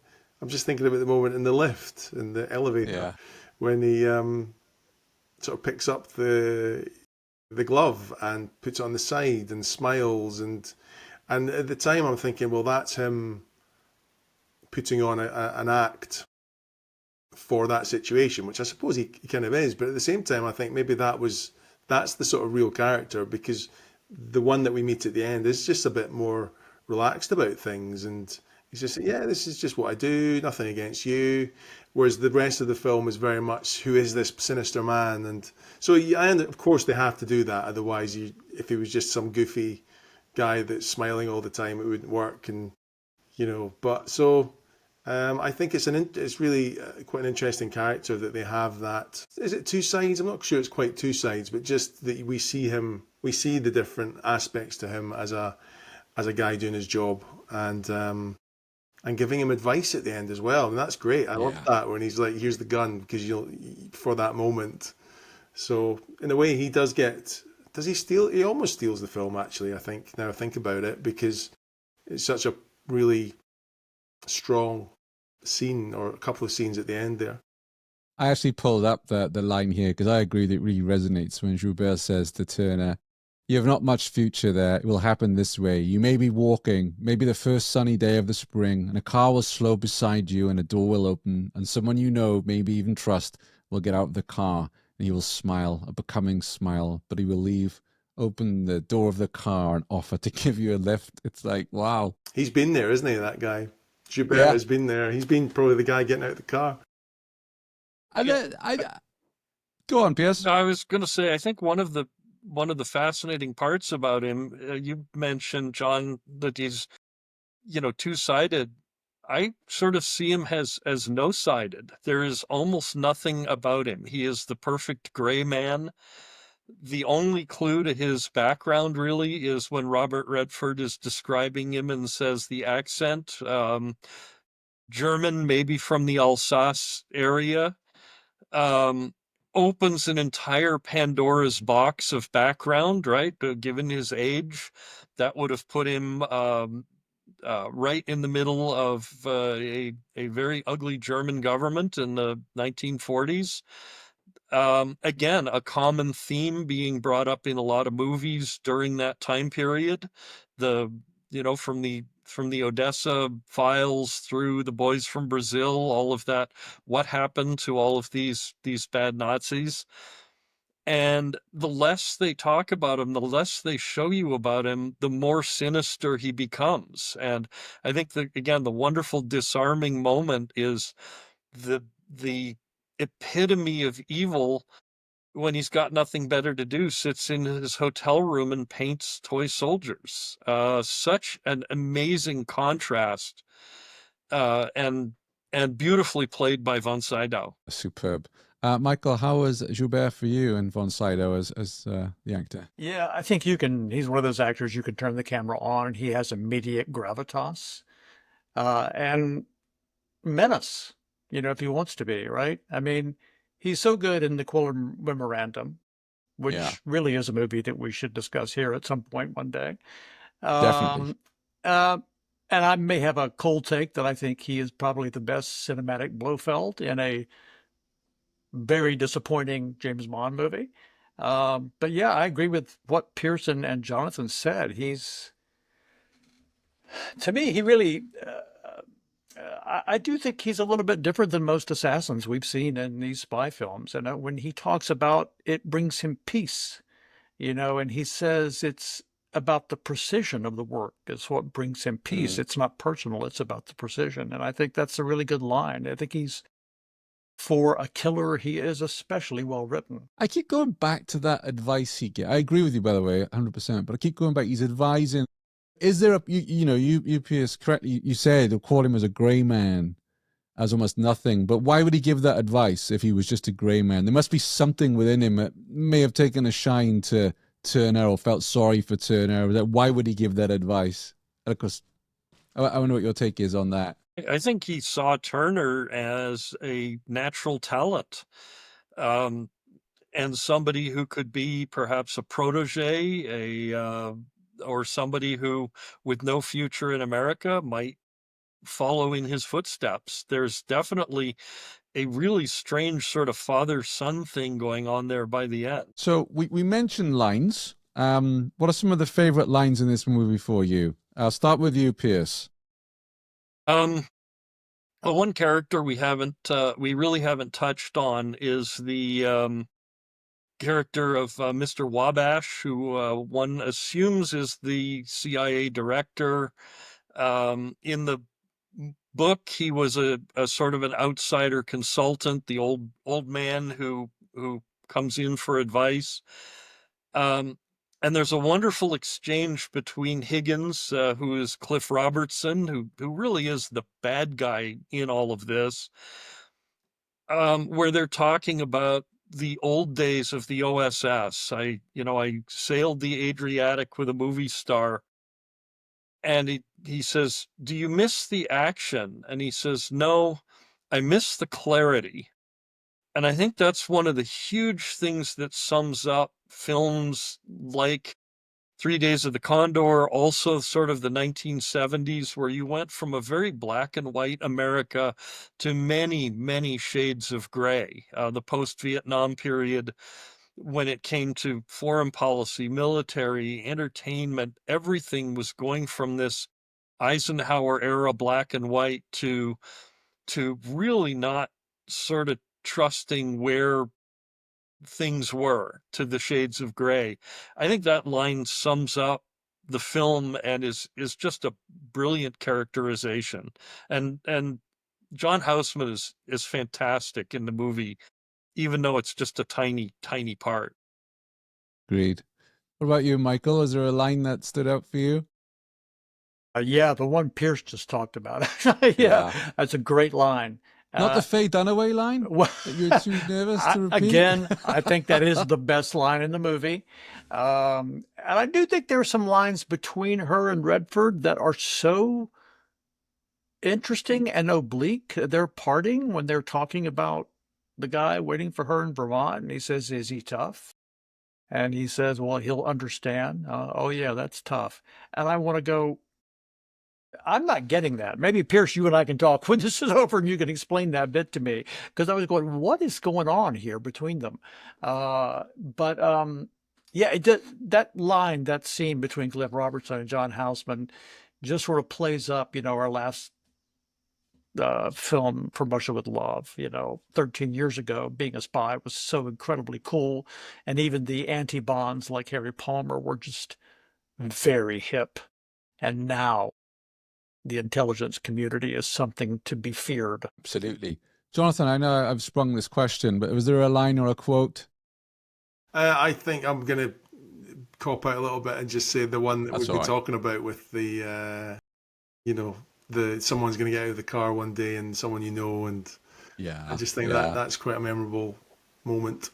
I'm just thinking about the moment in the lift, in the elevator, when he sort of picks up the glove and puts it on the side and smiles, and at the time I'm thinking, well, that's him putting on an act for that situation, which I suppose he kind of is, but at the same time I think maybe that's the sort of real character, because the one that we meet at the end is just a bit more relaxed about things, and he's just, this is just what I do, nothing against you. Whereas the rest of the film is very much, who is this sinister man? And so, and of course they have to do that. Otherwise, if he was just some goofy guy that's smiling all the time, it wouldn't work. And but so I think it's really quite an interesting character that they have. That is it two sides? I'm not sure it's quite two sides, but just that we see the different aspects to him as a guy doing his job, and giving him advice at the end as well. And that's great. I love that when he's like, here's the gun, because for that moment. So in a way he does he steal? He almost steals the film, actually, I think, now I think about it, because it's such a really strong scene, or a couple of scenes at the end there. I actually pulled up the line here because I agree that it really resonates when Joubert says to Turner, "You have not much future there. It will happen this way. You may be walking, maybe the first sunny day of the spring, and a car will slow beside you and a door will open, and someone you know, maybe even trust, will get out of the car, and he will smile, a becoming smile, but he will leave open the door of the car and offer to give you a lift. It's like, wow. He's been there, isn't he, that guy? Joubert Yeah. has been there. He's been probably the guy getting out of the car. And then, go on, Pierce. I was going to say, I think one of the fascinating parts about him, you mentioned, John, that he's, two-sided. I sort of see him as no-sided. There is almost nothing about him. He is the perfect gray man. The only clue to his background really is when Robert Redford is describing him and says the accent, German, maybe from the Alsace area, opens an entire Pandora's box of background, right? Given his age, that would have put him right in the middle of a very ugly German government in the 1940s. Again, a common theme being brought up in a lot of movies during that time period. From the Odessa files through The Boys from Brazil, all of that. What happened to all of these bad Nazis? And the less they talk about him, the less they show you about him, the more sinister he becomes. And I think that, again, the wonderful disarming moment is the epitome of evil when he's got nothing better to do, sits in his hotel room and paints toy soldiers. Such an amazing contrast, and beautifully played by von Sydow. Superb. Michael, how was Joubert for you and von Sydow as the actor? Yeah, I think he's one of those actors you can turn the camera on and he has immediate gravitas and menace, if he wants to be, right? I mean, he's so good in the Quorum Memorandum, which really is a movie that we should discuss here at some point one day. Definitely. And I may have a cold take that I think he is probably the best cinematic Blofeld in a very disappointing James Bond movie. But yeah, I agree with what Pearson and Jonathan said. To me, he really, I do think he's a little bit different than most assassins we've seen in these spy films. And when he talks about it brings him peace, and he says it's about the precision of the work is what brings him peace. It's not personal. It's about the precision. And I think that's a really good line. I think for a killer, he is especially well written. I keep going back to that advice he gave. I agree with you, by the way, 100%, but I keep going back. He's advising. Is there you Pierce, correctly, you said, they'll call him as a grey man, as almost nothing, but why would he give that advice if he was just a grey man? There must be something within him that may have taken a shine to Turner or felt sorry for Turner. Why would he give that advice? And of course, I wonder what your take is on that. I think he saw Turner as a natural talent, and somebody who could be perhaps a protege, or somebody who, with no future in America, might follow in his footsteps. There's definitely a really strange sort of father-son thing going on there by the end. So we mentioned lines. What are some of the favorite lines in this movie for you? I'll start with you, Pierce. Well, one character we really haven't touched on is the character of Mr. Wabash, who one assumes is the CIA director. In the book, he was a sort of an outsider consultant, the old man who comes in for advice. And there's a wonderful exchange between Higgins, who is Cliff Robertson, who really is the bad guy in all of this, where they're talking about the old days of the OSS. I sailed the Adriatic with a movie star. And he says, "Do you miss the action?" And he says, "No, I miss the clarity." And I think that's one of the huge things that sums up films like 3 Days of the Condor, also sort of the 1970s, where you went from a very black and white America to many, many shades of gray. The post-Vietnam period, when it came to foreign policy, military, entertainment, everything was going from this Eisenhower era black and white to really not sort of trusting where things were to the shades of gray. I think that line sums up the film and is just a brilliant characterization. And John Houseman is fantastic in the movie, even though it's just a tiny, tiny part. Agreed. What about you, Michael? Is there a line that stood out for you? Yeah, the one Pierce just talked about. Yeah. Yeah, that's a great line. Not the Faye Dunaway line Well, that you're too nervous to repeat? again, I think that is the best line in the movie. And I do think there are some lines between her and Redford that are so interesting and oblique. They're parting when they're talking about the guy waiting for her in Vermont, and he says, "Is he tough?" And he says, "Well, he'll understand." Oh, yeah, that's tough. And I want to go, I'm not getting that. Maybe Pierce, you and I can talk when this is over and you can explain that bit to me. Because I was going, what is going on here between them? Yeah, that line, that scene between Cliff Robertson and John Houseman just sort of plays up, our last film, From Russia with Love, 13 years ago. Being a spy was so incredibly cool. And even the anti-Bonds like Harry Palmer were just very hip. And now the intelligence community is something to be feared. Absolutely. Jonathan, I know I've sprung this question, but was there a line or a quote? I think I'm going to cop out a little bit and just say the one that That's we've been all right. talking about with the, someone's going to get out of the car one day and someone and Yeah. I just think yeah. that's quite a memorable moment.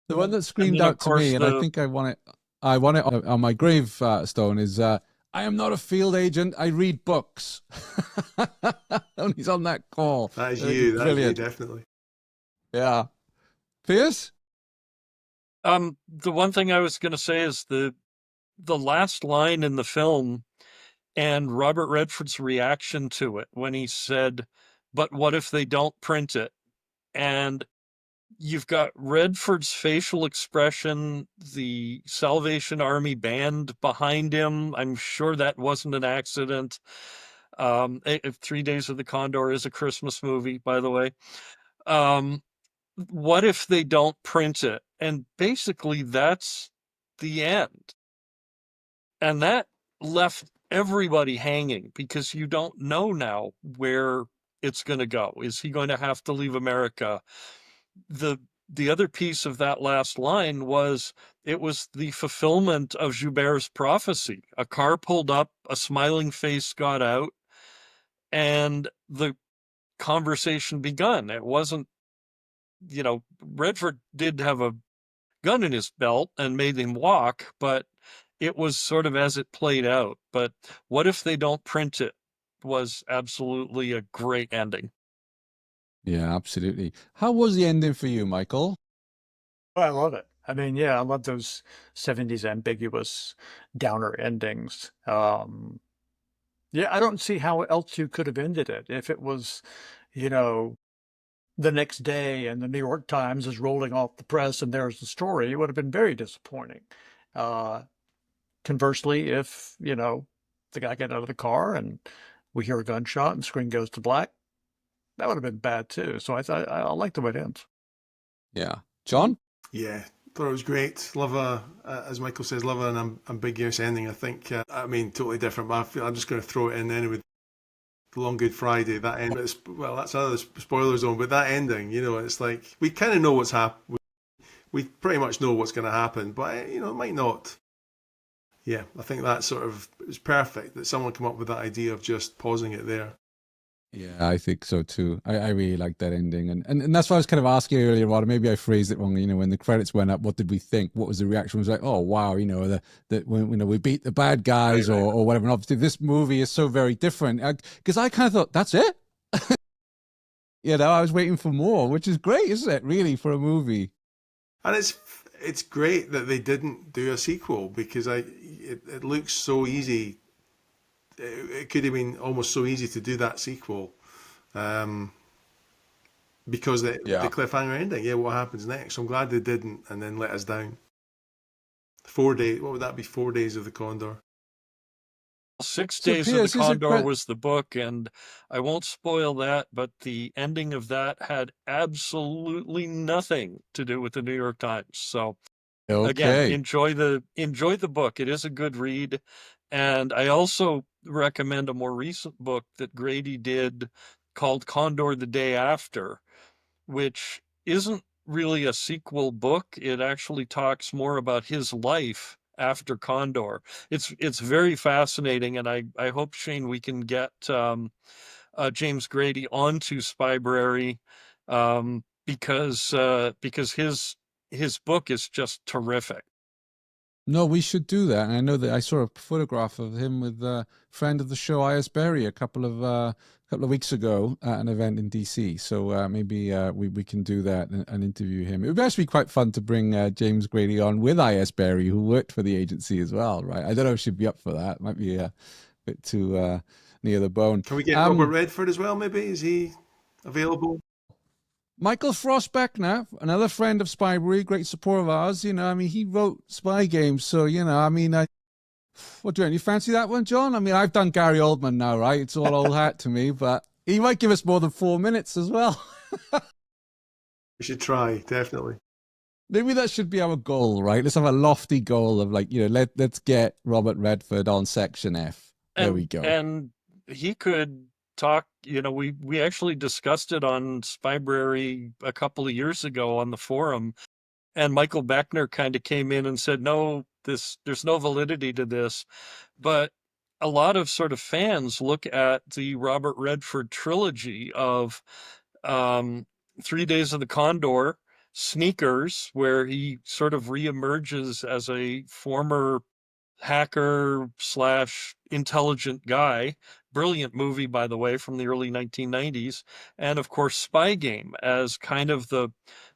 The one that screamed then, of out to me, course, and I think I want it on my gravestone is, I am not a field agent, I read books. And he's on that call. That is I think you, it's that is you, brilliant. definitely. Yeah. Pierce? The one thing I was going to say is the last line in the film and Robert Redford's reaction to it when he said, "But what if they don't print it?" And you've got Redford's facial expression, the Salvation Army band behind him. I'm sure that wasn't an accident. 3 Days of the Condor is a Christmas movie, by the way. What if they don't print it? And basically that's the end. And that left everybody hanging because you don't know now where it's going to go. Is he going to have to leave America? The other piece of that last line was it was the fulfillment of Joubert's prophecy. A car pulled up, a smiling face got out, and the conversation begun. It wasn't, Redford did have a gun in his belt and made him walk, but it was sort of as it played out. But what if they don't print it was absolutely a great ending. Yeah, absolutely. How was the ending for you, Michael? Oh, I love it. I mean, yeah, I love those 70s ambiguous downer endings. Yeah, I don't see how else you could have ended it. If it was, the next day and the New York Times is rolling off the press and there's the story, it would have been very disappointing. Conversely, if, the guy got out of the car and we hear a gunshot and the screen goes to black, that would have been bad too. So I like the way it ends. Yeah. John? Yeah, thought it was great. Love as Michael says, love an ambiguous ending. I think, totally different, but I'm just going to throw it in anyway. The Long Good Friday, that end. That's another spoiler zone, but that ending, it's like we kind of know what's happened. We pretty much know what's going to happen, but it might not. Yeah, I think that sort of is perfect that someone come up with that idea of just pausing it there. Yeah, I think so too. I really like that ending, and that's why I was kind of asking you earlier on. Maybe I phrased it wrong. When the credits went up, what did we think? What was the reaction? It was like, oh wow, when we beat the bad guys Right. or whatever. And obviously, this movie is so very different because I kind of thought that's it. I was waiting for more, which is great, isn't it? Really, for a movie. And it's great that they didn't do a sequel because it looks so easy. It could have been almost so easy to do that sequel, because the cliffhanger ending. Yeah, what happens next? I'm glad they didn't, and then let us down. 4 days. What would that be? 4 days of the Condor. Six So Days of the Piers, is it Condor was the book, and I won't spoil that, but the ending of that had absolutely nothing to do with the New York Times. So again, okay? enjoy the book. It is a good read. And I also recommend a more recent book that Grady did called Condor the Day After, which isn't really a sequel book. It actually talks more about his life after Condor. It's very fascinating, and I hope, Shane, we can get James Grady onto Spybrary, because his book is just terrific. No, we should do that. And I know that I saw a photograph of him with a friend of the show, I.S. Berry, a couple of weeks ago at an event in DC. So maybe we can do that and interview him. It would actually be quite fun to bring James Grady on with I.S. Berry, who worked for the agency as well, right? I don't know if she'd be up for that. Might be a bit too near the bone. Can we get Robert Redford as well, maybe? Is he available? Michael Frostbeckner, another friend of Spybrary, great support of ours. You know, I mean, he wrote Spy Games, so you know, I mean, what do you fancy that one, John? I mean, I've done Gary Oldman now, right? It's all old hat to me, but he might give us more than 4 minutes as well. We should try, definitely. Maybe that should be our goal, right? Let's have a lofty goal of like, you know, let's get Robert Redford on Section F. There we go. And he could talk, you know, we actually discussed it on Spybrary a couple of years ago on the forum, and Michael Beckner kind of came in and said, no, there's no validity to this. But a lot of sort of fans look at the Robert Redford trilogy of 3 Days of the Condor, Sneakers, where he sort of reemerges as a former hacker slash intelligent guy. Brilliant movie, by the way, from the early 1990s. And of course, Spy Game as kind of the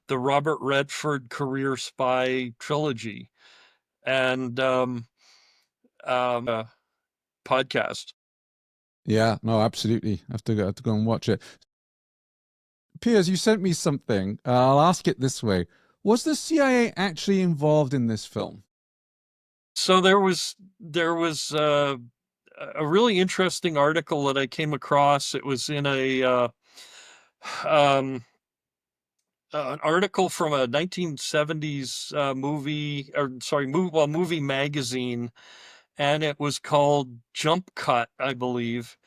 Robert Redford career spy trilogy. And podcast. Yeah, no, absolutely. I have to go and watch it. Piers, you sent me something. I'll ask it this way. Was the CIA actually involved in this film? So there was a really interesting article that I came across. It was in an article from a 1970s movie magazine, and it was called Jump Cut, I believe.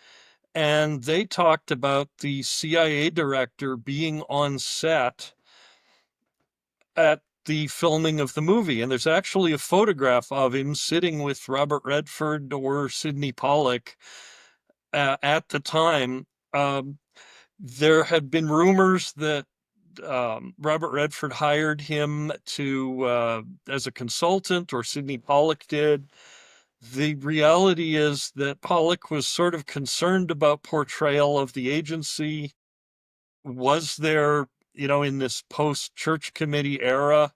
And they talked about the CIA director being on set at the filming of the movie. And there's actually a photograph of him sitting with Robert Redford or Sydney Pollack at the time. There had been rumors that Robert Redford hired him to as a consultant, or Sydney Pollack did. The reality is that Pollack was sort of concerned about portrayal of the agency. Was there, you know, in this post-Church Committee era,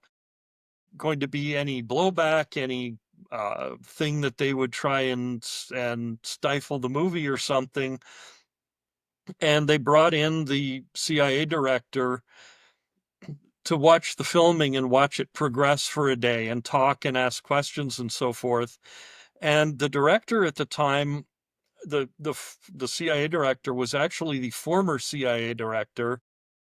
going to be any blowback, any thing that they would try and stifle the movie or something? And they brought in the CIA director to watch the filming and watch it progress for a day and talk and ask questions and so forth. And the director at the time, the CIA director, was actually the former CIA director.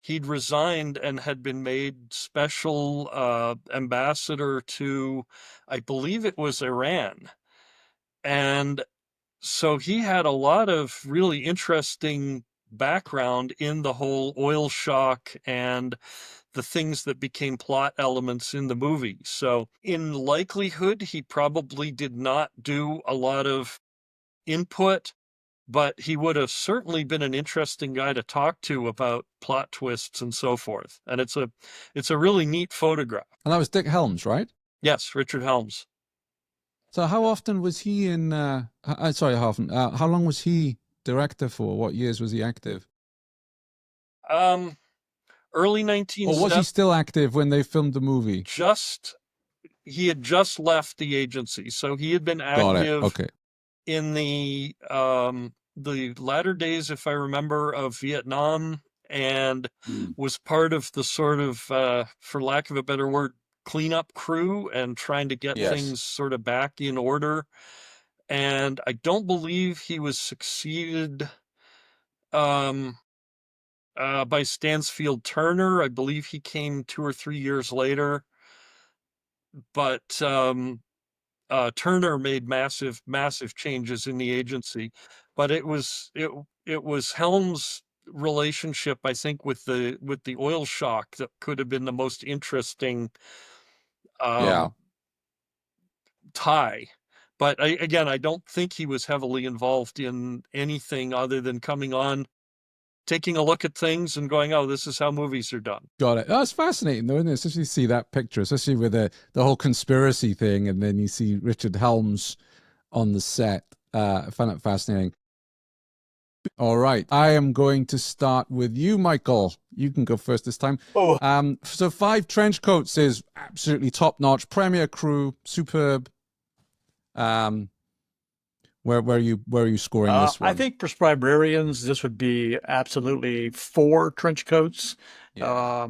He'd resigned and had been made special ambassador to, I believe it was Iran. And so he had a lot of really interesting background in the whole oil shock and the things that became plot elements in the movie. So in likelihood, he probably did not do a lot of input, but he would have certainly been an interesting guy to talk to about plot twists and so forth. And it's a really neat photograph. And that was Dick Helms, right? Yes, Richard Helms. So how often was he in, sorry, how often, how long was he director for? What years was he active? Early 1970s. Or was he still active when they filmed the movie? He had just left the agency. So he had been active in the latter days, if I remember, of Vietnam, and was part of the sort of, for lack of a better word, cleanup crew and trying to get things sort of back in order. and I don't believe he was succeeded um, by Stansfield Turner. I believe he came 2 or 3 years later, but Turner made massive changes in the agency. But it was Helm's relationship, I think, with the oil shock that could have been the most interesting Yeah. tie. But again, I don't think he was heavily involved in anything other than coming on, taking a look at things and going, oh, this is how movies are done. Got it. That's fascinating, though, isn't it? Especially see that picture, especially with the whole conspiracy thing, and then you see Richard Helms on the set. I find that fascinating. All right, I am going to start with you, Michael. You can go first this time. Oh. So 5 trench coats is absolutely top notch, premier crew, superb. Where are you scoring this one? I think for Spybrarians, this would be absolutely 4 trench coats. Yeah.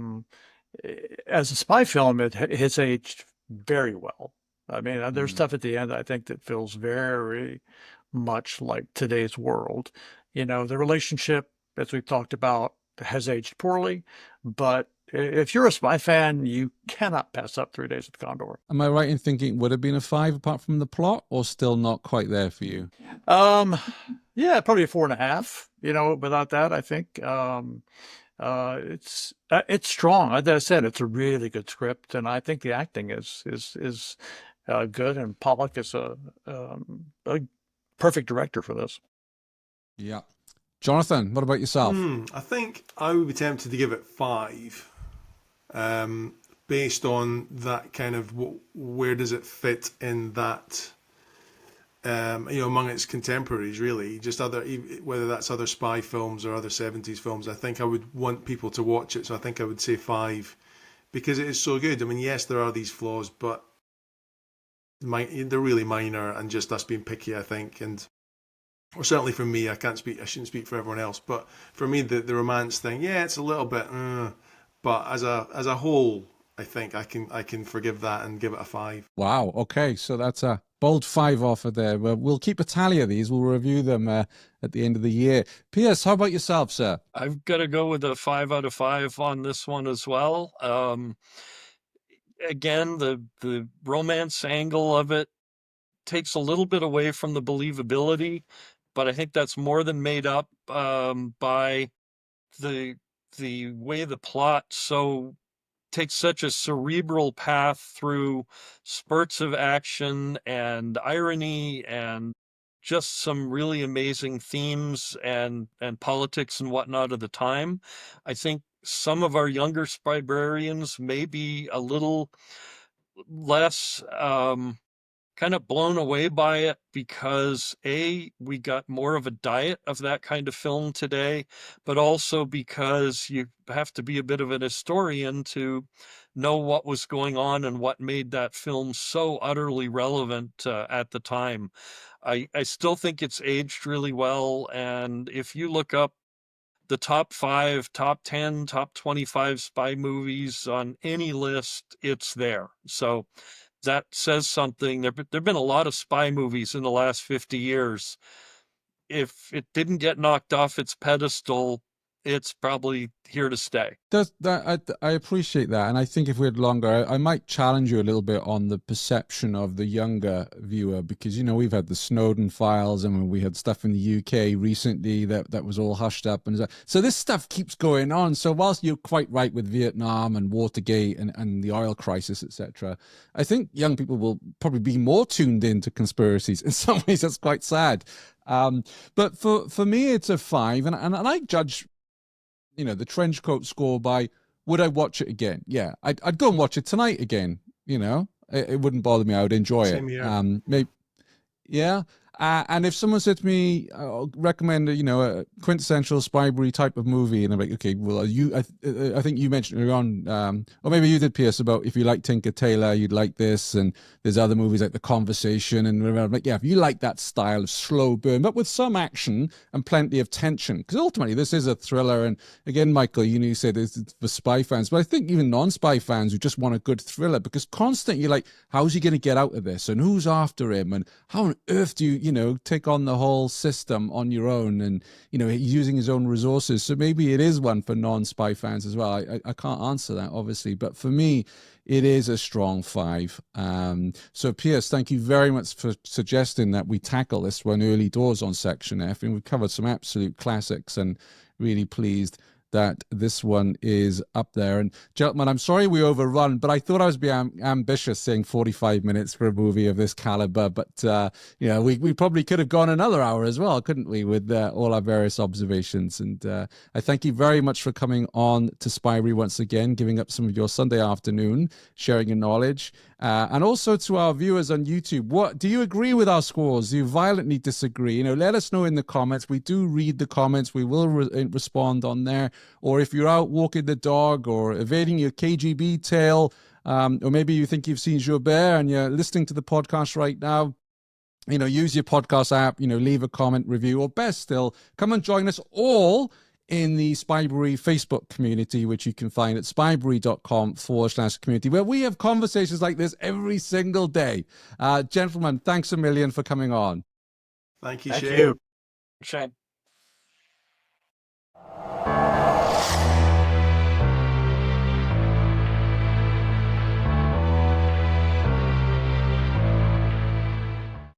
As a spy film, it has aged very well. I mean, there's stuff at the end I think that feels very much like today's world. You know, the relationship, as we've talked about, has aged poorly, but if you're a spy fan, you cannot pass up 3 Days with Condor. Am I right in thinking would have been a 5 apart from the plot, or still not quite there for you? Yeah, probably a 4.5. You know, without that, I think it's strong. As I said, it's a really good script, and I think the acting is good, and Pollack is a perfect director for this. Yeah. Jonathan, what about yourself? I think I would be tempted to give it 5, based on that kind of where does it fit in that, among its contemporaries, really, just whether that's other spy films or other 70s films. I think I would want people to watch it, so I think I would say 5, because it is so good. I mean, yes, there are these flaws, but they're really minor and just us being picky, I think, or certainly for me, I shouldn't speak for everyone else, but for me, the romance thing, yeah, it's a little bit, but as a whole, I think I can forgive that and give it a 5. Wow. Okay, so that's a bold 5 offer there. We'll keep a tally of these. We'll review them at the end of the year. P.S., how about yourself, sir? I've got to go with a 5 out of 5 on this one as well. Again, the romance angle of it takes a little bit away from the believability, but I think that's more than made up by the way the plot takes such a cerebral path through spurts of action and irony and just some really amazing themes and politics and whatnot of the time. I think some of our younger Spybrarians may be a little less kind of blown away by it because we got more of a diet of that kind of film today, but also because you have to be a bit of an historian to know what was going on and what made that film so utterly relevant at the time. I still think it's aged really well, and if you look up the top 5, top 10, top 25 spy movies on any list, it's there. So that says something. There've been a lot of spy movies in the last 50 years. If it didn't get knocked off its pedestal, it's probably here to stay. I appreciate that, and I think if we had longer, I might challenge you a little bit on the perception of the younger viewer, because we've had the Snowden files, and we had stuff in the UK recently that was all hushed up, and so this stuff keeps going on. So whilst you're quite right with Vietnam and Watergate and the oil crisis, etc., I think young people will probably be more tuned into conspiracies. In some ways, that's quite sad. But for me, it's a 5, and I judge the trench coat score by would I watch it again? Yeah, I'd go and watch it tonight again. It wouldn't bother me. I would enjoy Same it. here. Maybe, yeah. And if someone said to me, recommend a quintessential Spybrary type of movie, and I'm like, okay, well, I think you mentioned earlier on, or maybe you did, Pierce, about if you like Tinker Tailor, you'd like this, and there's other movies like The Conversation, and I'm like, yeah, if you like that style of slow burn, but with some action and plenty of tension, because ultimately this is a thriller. And again, Michael, you said it's for spy fans, but I think even non-spy fans who just want a good thriller, because constantly you're like, how's he going to get out of this, and who's after him, and how on earth do you take on the whole system on your own, and using his own resources. So maybe it is one for non-spy fans as well. I can't answer that, obviously, but for me, it is a strong 5. So Piers, thank you very much for suggesting that we tackle this one early doors on Section F, and we've covered some absolute classics, and really pleased that this one is up there. And gentlemen, I'm sorry we overrun, but I thought I was being ambitious saying 45 minutes for a movie of this caliber. But we probably could have gone another hour as well, couldn't we, with all our various observations. And I thank you very much for coming on to Spybrary once again, giving up some of your Sunday afternoon, sharing your knowledge. And also to our viewers on YouTube, what do you agree with our scores? Do you violently disagree? Let us know in the comments. We do read the comments. We will respond on there. Or if you're out walking the dog or evading your KGB tail, or maybe you think you've seen Joubert and you're listening to the podcast right now, use your podcast app, leave a comment, review, or best still, come and join us all in the Spybrary Facebook community, which you can find at spybrary.com/community, where we have conversations like this every single day. Gentlemen, thanks a million for coming on. Thank you, Thank Shane. you, Shane.